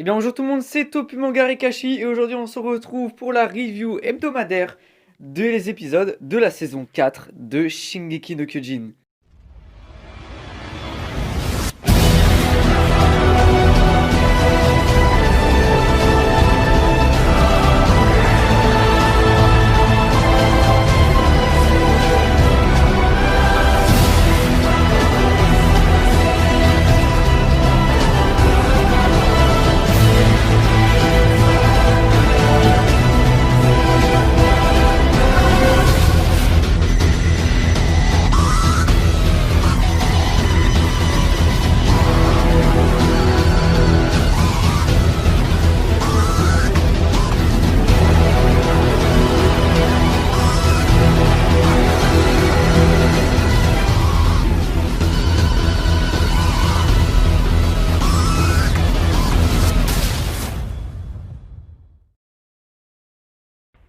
Eh bien bonjour tout le monde, c'est Topumanga Rekashi et aujourd'hui on se retrouve pour la review hebdomadaire des épisodes de la saison 4 de Shingeki no Kyojin.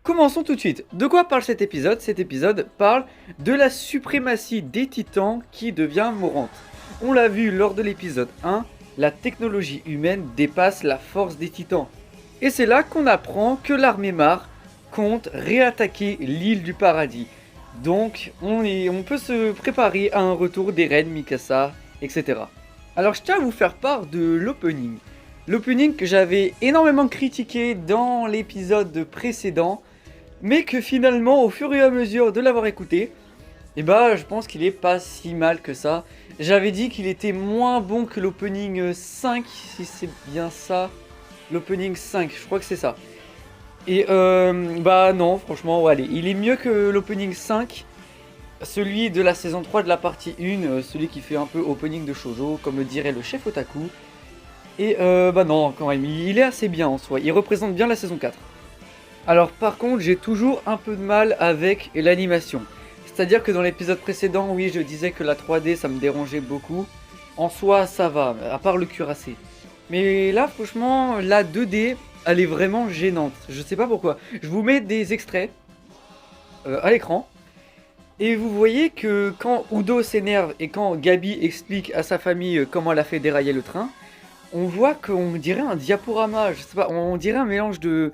Commençons tout de suite. De quoi parle cet épisode? Cet épisode parle de la suprématie des titans qui devient mourante. On l'a vu lors de l'épisode 1, la technologie humaine dépasse la force des titans. Et c'est là qu'on apprend que l'armée Mar compte réattaquer l'île du paradis. Donc on peut se préparer à un retour d'Eren, Mikasa, etc. Alors je tiens à vous faire part de l'opening. L'opening que j'avais énormément critiqué dans l'épisode précédent, mais que finalement, au fur et à mesure de l'avoir écouté, je pense qu'il est pas si mal que ça. J'avais dit qu'il était moins bon que l'opening 5, si c'est bien ça. L'opening 5, je crois que c'est ça. Et non, franchement, allez, il est mieux que l'opening 5. Celui de la saison 3 de la partie 1, celui qui fait un peu opening de shoujo, comme le dirait le chef otaku. Et non, quand même, il est assez bien en soi, il représente bien la saison 4. Alors par contre, j'ai toujours un peu de mal avec l'animation. C'est-à-dire que dans l'épisode précédent, oui, je disais que la 3D, ça me dérangeait beaucoup. En soi, ça va, à part le cuirassé. Mais là, franchement, la 2D, elle est vraiment gênante. Je sais pas pourquoi. Je vous mets des extraits à l'écran. Et vous voyez que quand Udo s'énerve et quand Gabi explique à sa famille comment elle a fait dérailler le train, on voit qu'on dirait un diaporama, je sais pas, on dirait un mélange de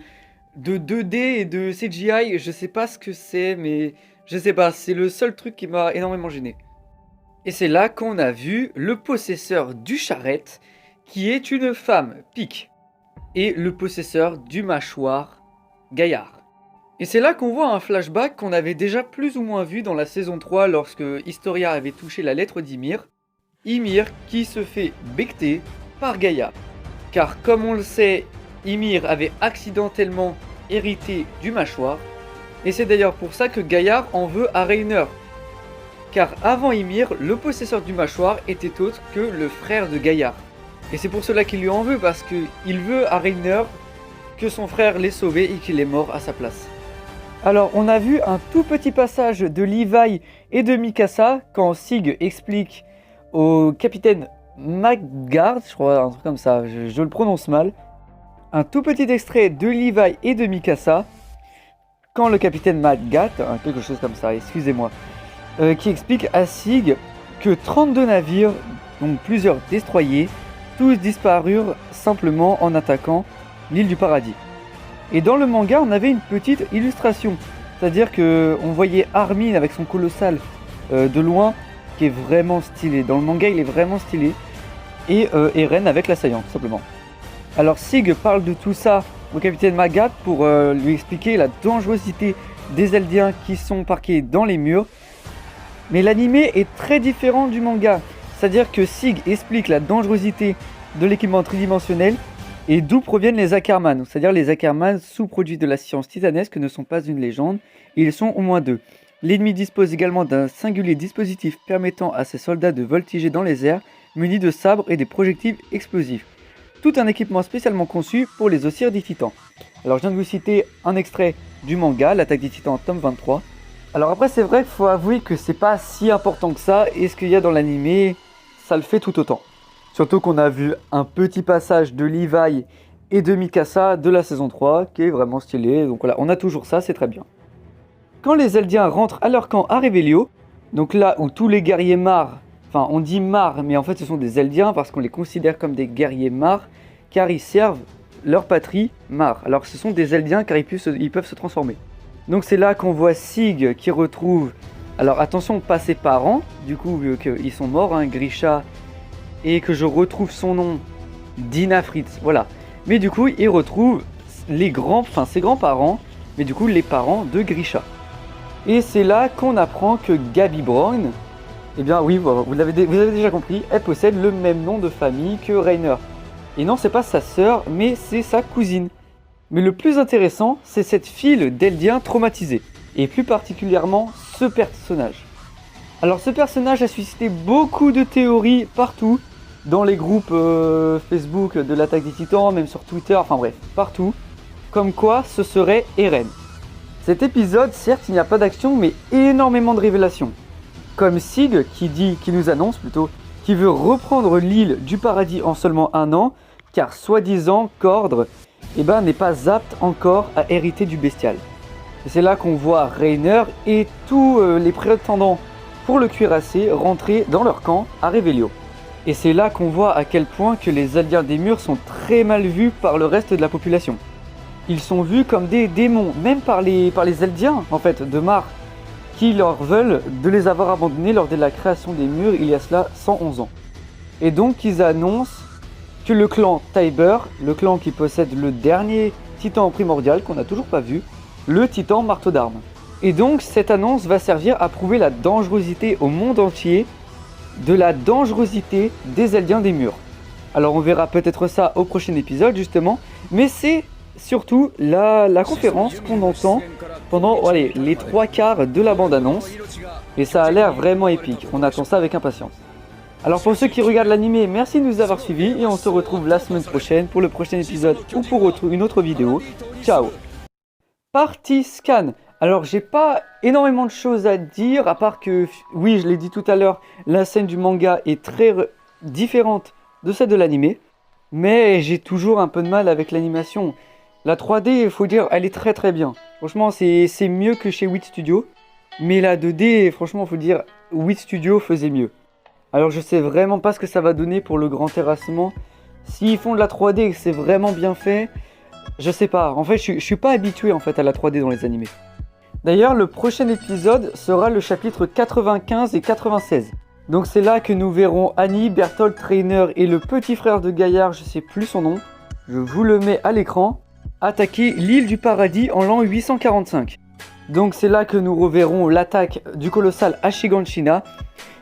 2D et de CGI, je sais pas ce que c'est, mais je sais pas, c'est le seul truc qui m'a énormément gêné. Et c'est là qu'on a vu le possesseur du charrette, qui est une femme, Pique, et le possesseur du mâchoire, Gaillard. Et c'est là qu'on voit un flashback qu'on avait déjà plus ou moins vu dans la saison 3 lorsque Historia avait touché la lettre d'Ymir. Ymir qui se fait becter par Gaïa. Car comme on le sait, Ymir avait accidentellement hérité du mâchoire. Et c'est d'ailleurs pour ça que Gaillard en veut à Reiner. Car avant Ymir, le possesseur du mâchoire était autre que le frère de Gaillard. Et c'est pour cela qu'il lui en veut, parce qu'il veut à Reiner que son frère l'ait sauvé et qu'il est mort à sa place. Alors on a vu un tout petit passage de Levi et de Mikasa quand Sig explique au capitaine Magard, je crois, un truc comme ça, je le prononce mal. Un tout petit extrait de Levi et de Mikasa, quand le capitaine Magard, quelque chose comme ça, excusez-moi, qui explique à Sig que 32 navires, donc plusieurs destroyers, tous disparurent simplement en attaquant l'île du paradis. Et dans le manga, on avait une petite illustration, c'est-à-dire qu'on voyait Armin avec son colossal de loin, qui est vraiment stylé. Dans le manga, il est vraiment stylé. Et Eren avec l'assaillant, tout simplement. Alors Sig parle de tout ça au capitaine Magat pour lui expliquer la dangerosité des Eldiens qui sont parqués dans les murs. Mais l'animé est très différent du manga. C'est-à-dire que Sig explique la dangerosité de l'équipement tridimensionnel et d'où proviennent les Ackerman. C'est-à-dire les Ackerman, sous-produits de la science titanesque, ne sont pas une légende. Ils sont au moins deux. L'ennemi dispose également d'un singulier dispositif permettant à ses soldats de voltiger dans les airs, munis de sabres et des projectiles explosifs. Tout un équipement spécialement conçu pour les Osirs des Titans. Alors je viens de vous citer un extrait du manga, l'attaque des Titans, tome 23. Alors après c'est vrai qu'il faut avouer que c'est pas si important que ça, et ce qu'il y a dans l'animé, ça le fait tout autant. Surtout qu'on a vu un petit passage de Levi et de Mikasa de la saison 3, qui est vraiment stylé, donc voilà, on a toujours ça, c'est très bien. Quand les Eldiens rentrent à leur camp à Revelio, donc là où tous les guerriers Mar, enfin on dit Mar, mais en fait ce sont des Eldiens parce qu'on les considère comme des guerriers Mar, car ils servent leur patrie Mar. Alors que ce sont des Eldiens car ils peuvent se transformer. Donc c'est là qu'on voit Sig qui retrouve, alors attention, pas ses parents, du coup vu qu'ils sont morts, hein, Grisha, et que je retrouve son nom, Dina Fritz, voilà. Mais du coup il retrouve ses grands-parents, mais du coup les parents de Grisha. Et c'est là qu'on apprend que Gabi Brown, eh bien oui, vous avez déjà compris, elle possède le même nom de famille que Rainer. Et non, c'est pas sa sœur, mais c'est sa cousine. Mais le plus intéressant, c'est cette file d'Eldiens traumatisés, et plus particulièrement ce personnage. Alors ce personnage a suscité beaucoup de théories partout, dans les groupes Facebook de l'attaque des titans, même sur Twitter, enfin bref, partout, comme quoi ce serait Eren. Cet épisode, certes, il n'y a pas d'action, mais énormément de révélations. Comme Sig, qui nous annonce plutôt, qui veut reprendre l'île du paradis en seulement 1 an, car soi-disant, Cordre n'est pas apte encore à hériter du bestial. Et c'est là qu'on voit Rainer et tous les prétendants pour le cuirassé rentrer dans leur camp à Revelio. Et c'est là qu'on voit à quel point que les Eldiens des murs sont très mal vus par le reste de la population. Ils sont vus comme des démons, même par les Eldiens en fait, de Mar, qui leur veulent de les avoir abandonnés lors de la création des murs il y a cela 111 ans. Et donc ils annoncent que le clan Tybur, le clan qui possède le dernier titan primordial qu'on n'a toujours pas vu, le titan marteau d'armes. Et donc cette annonce va servir à prouver la dangerosité au monde entier de la dangerosité des Eldiens des murs. Alors on verra peut-être ça au prochain épisode justement, mais c'est surtout la conférence qu'on entend pendant les 3/4 de la bande-annonce, et ça a l'air vraiment épique, on attend ça avec impatience. Alors pour ceux qui regardent l'animé, merci de nous avoir suivis et on se retrouve la semaine prochaine pour le prochain épisode ou pour une autre vidéo. Ciao. Partie scan. Alors j'ai pas énormément de choses à dire, à part que, oui je l'ai dit tout à l'heure, la scène du manga est très différente de celle de l'animé, mais j'ai toujours un peu de mal avec l'animation. La 3D, il faut dire, elle est très très bien. Franchement, c'est mieux que chez Wit Studio. Mais la 2D, franchement, il faut dire, Wit Studio faisait mieux. Alors je sais vraiment pas ce que ça va donner pour le grand terrassement. S'ils font de la 3D et que c'est vraiment bien fait, je sais pas. En fait, je suis pas habitué en fait à la 3D dans les animés. D'ailleurs, le prochain épisode sera le chapitre 95 et 96. Donc c'est là que nous verrons Annie, Berthold, Trainer et le petit frère de Gaillard, je sais plus son nom. Je vous le mets à l'écran. Attaquer l'île du paradis en l'an 845. Donc c'est là que nous reverrons l'attaque du colossal Ashiganshina.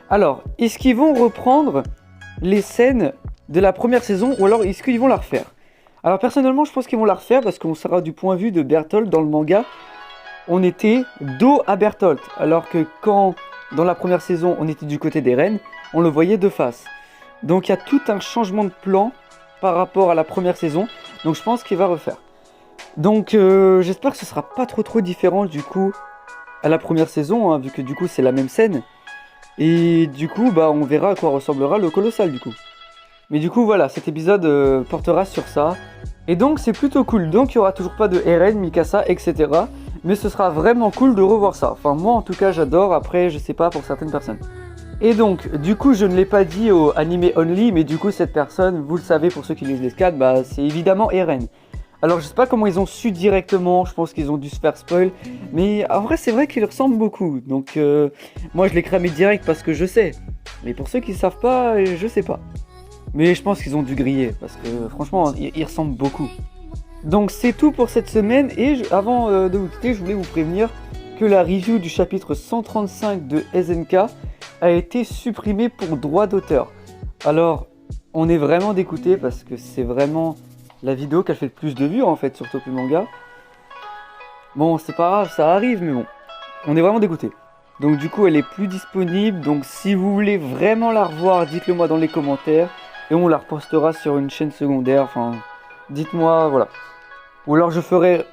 Alors, est-ce qu'ils vont reprendre les scènes de la première saison ou alors est-ce qu'ils vont la refaire? Alors personnellement je pense qu'ils vont la refaire parce qu'on sera du point de vue de Berthold dans le manga. On était dos à Berthold, alors que quand dans la première saison on était du côté d'Eren, on le voyait de face. Donc il y a tout un changement de plan par rapport à la première saison, donc je pense qu'il va refaire. Donc j'espère que ce sera pas trop différent du coup à la première saison, hein, vu que du coup c'est la même scène. Et du coup on verra à quoi ressemblera le colossal du coup. Mais du coup voilà, cet épisode portera sur ça. Et donc c'est plutôt cool, donc il n'y aura toujours pas de Eren, Mikasa, etc. Mais ce sera vraiment cool de revoir ça. Enfin moi en tout cas j'adore, après je sais pas pour certaines personnes. Et donc du coup je ne l'ai pas dit au animé only, mais du coup cette personne, vous le savez pour ceux qui lisent les scans, c'est évidemment Eren. Alors je sais pas comment ils ont su directement, je pense qu'ils ont dû se faire spoil, mais en vrai c'est vrai qu'il ressemble beaucoup, donc moi je l'ai cramé direct parce que je sais, mais pour ceux qui savent pas, je sais pas. Mais je pense qu'ils ont dû griller, parce que franchement il ressemble beaucoup. Donc c'est tout pour cette semaine, et avant de vous quitter, je voulais vous prévenir que la review du chapitre 135 de SNK a été supprimée pour droit d'auteur. Alors on est vraiment dégoûté parce que c'est vraiment la vidéo qui a fait le plus de vues en fait sur Topu Manga. Bon c'est pas grave, ça arrive, mais bon, on est vraiment dégoûté. Donc du coup elle est plus disponible, donc si vous voulez vraiment la revoir, dites-le moi dans les commentaires. Et on la repostera sur une chaîne secondaire, enfin dites-moi, voilà. Ou alors je ferai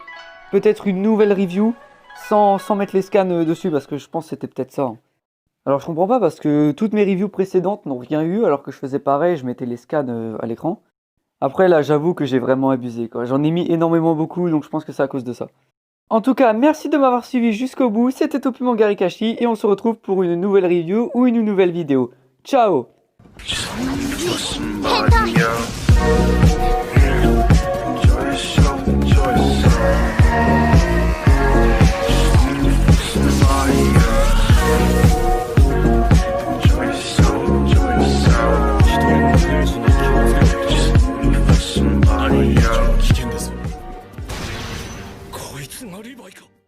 peut-être une nouvelle review sans mettre les scans dessus, parce que je pense que c'était peut-être ça. Alors je comprends pas parce que toutes mes reviews précédentes n'ont rien eu, alors que je faisais pareil, je mettais les scans à l'écran. Après là j'avoue que j'ai vraiment abusé, quoi. J'en ai mis énormément beaucoup, donc je pense que c'est à cause de ça. En tout cas, merci de m'avoir suivi jusqu'au bout, c'était Topu Manga Rikashi, et on se retrouve pour une nouvelle review ou une nouvelle vidéo. Ciao! Somebody else. アリバイか。